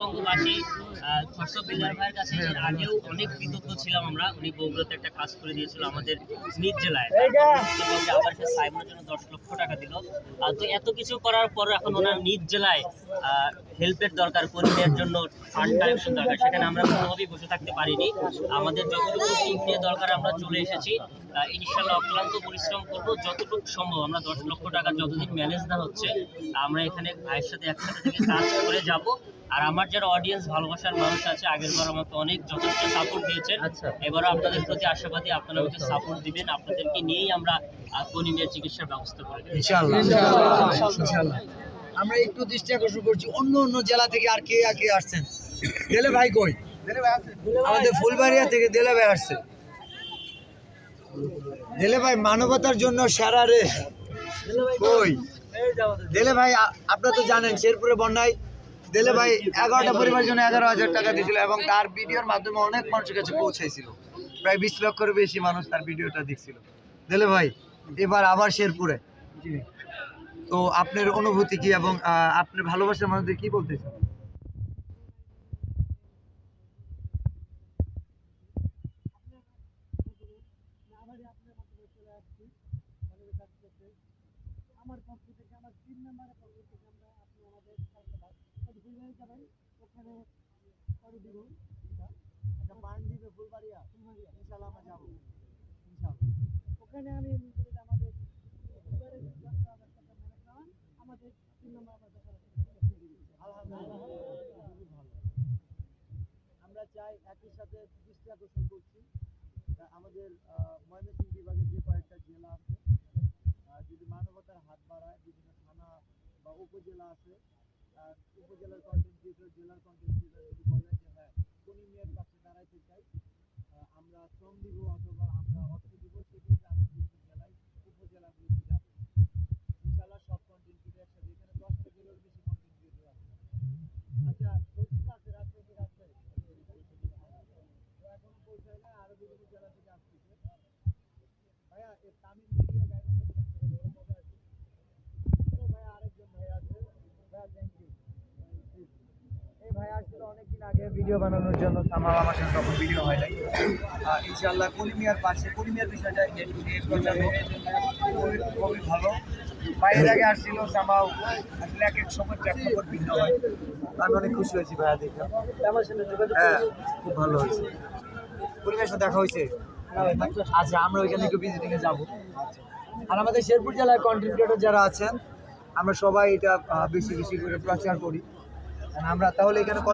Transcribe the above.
বঙ্গবাসী খসরু বিল্লার ভাইয়ের কাছে এর আগেও অনেক কৃতজ্ঞ ছিলাম আমরা। উনি বগুড়াতে একটা কাজ করে দিয়েছিল আমাদের নিজ জেলায়, উত্তরবঙ্গে আবার সে সাইমনের জন্য 10 লক্ষ টাকা দিল। তো এত কিছু করার পর এখন ওনার নিজ জেলায় হেল্পের দরকার, কর্মীদের জন্য ফান্ড কালেকশন দরকার, সেখানে আমরা কোনোভাবেই বসে থাকতে পারিনি। আমাদের যতটুকু টিম নিয়ে দরকার আমরা চলে এসেছি। ইনশাল্লাহ অক্লান্ত পরিশ্রম করব, যতটুকু সম্ভব আমরা 10 লক্ষ টাকা যতদিন ম্যানেজ না হচ্ছে আমরা এখানে ভাইয়ের সাথে একসাথে থেকে কাজ করে যাব। আর আমার যারা অডিয়েন্স ভালোবাসার মানুষ আছে, আগেরবার আমাকে অনেক যথেষ্ট সাপোর্ট দিয়েছেন, এবারও আপনাদের প্রতি আশাবাদী আপনারা আমাকে সাপোর্ট দিবেন। আপনাদেরকে নিয়েই আমরা কনিমের চিকিৎসার ব্যবস্থা করে দেব ইনশাআল্লাহ। আমরা একটু দৃষ্টি আকর্ষণ করছি অন্য অন্য জেলা থেকে আর কে আসছেন। দেলে ভাই কই? আমাদের ফুলবাড়িয়া থেকে দেলে ভাই আসছে। দেলে ভাই মানবতার জন্য সারা রে কই? দেলে ভাই আপনারা তো জানেন শেরপুরে বন্যায় দেলে ভাই 11টা পরিবারের জন্য 11,000 টাকা দিয়েছিল এবং তার ভিডিওর মাধ্যমে অনেক মানুষের কাছে পৌঁছাইছিল। প্রায় 20 লক্ষের বেশি মানুষ তার ভিডিওটা দেখছিল। দেলে ভাই এবার আবার শেরপুরে, তো আপনার অনুভূতি কি এবং আপনার ভালোবাসার মানুষদের কি বলতে চান? আমার পক্ষ থেকে আমার 3 নম্বরের পক্ষ থেকে আমরা আপনি আমাদের ফুলবাড়ি যাবেন, ওখানে করে দিব একটা পান দিবে ফুলবাড়িয়া, ইনশাআল্লাহ আমরা যাবো ইনশাআল্লাহ। ওখানে আমি আমাদের ফুলবাড়ির 10,000 টাকা ম্যানেজ নেওয়ান আমাদের 3 নম্বর আলহামদুলিল্লাহ খুবই ভালো। আমরা চাই একই সাথে দৃষ্টি আকর্ষণ করছি আমাদের ময়মনসিংহ বিভাগের যে কয়েকটা জেলা আছে যদি মানবতার হাত বাড়ায়, বিভিন্ন থানা বা উপজেলা আছে, উপজেলার কন্টেন্ট ক্রিয়েটর, জেলার কন্টেন্ট ক্রিয়েটর যদি বলে যে হ্যাঁ কনিমের পাশে দাঁড়াইতে চাই, আমরা শ্রম দিব অথবা আমরা অর্থ দিব, সেক্ষেত্রে আমরা বিভিন্ন জেলায় উপজেলাগুলোতে যাবো ইনশাআল্লাহ। সব কন্টেন্ট ক্রিয়েটর একসাথে, এখানে 10টা জেলার বেশি কন্টেন্ট ক্রিয়েটর আছে। আচ্ছা সচিব আছে রাজশাহী এখনো পৌঁছায় না, আরো বিভিন্ন জেলা থেকে আসতেছে। ভাইয়া তামিল মিডিয়া গাইবান্ধা থেকে অনেকদিন আগে ভিডিও বানানোর জন্য আমার সাথে তখন ভিডিও হয় নাই। ইনশাআল্লাহ কলিমিয়ার পাশে কলিমিয়ার বিষয়টা প্রচার খুবই ভালো। বাইরের আগে আসছিল সামাও আসলে এক এক সময় প্রেক্ষাপট ভিন্ন হয়। আমি অনেক খুশি হয়েছি ভাইয়া দেখে, আমার সাথে যোগাযোগ খুব ভালো হয়েছে। কলিমিয়ার সাথে দেখা হয়েছে। আচ্ছা আমরা ওইখানে একটু ভিজিটিংয়ে যাবো। আর আমাদের শেরপুর জেলার কন্টেন্ট ক্রিয়েটর যারা আছেন আমরা সবাই এটা বেশি বেশি করে প্রচার করি। আমরা তাহলে এখানে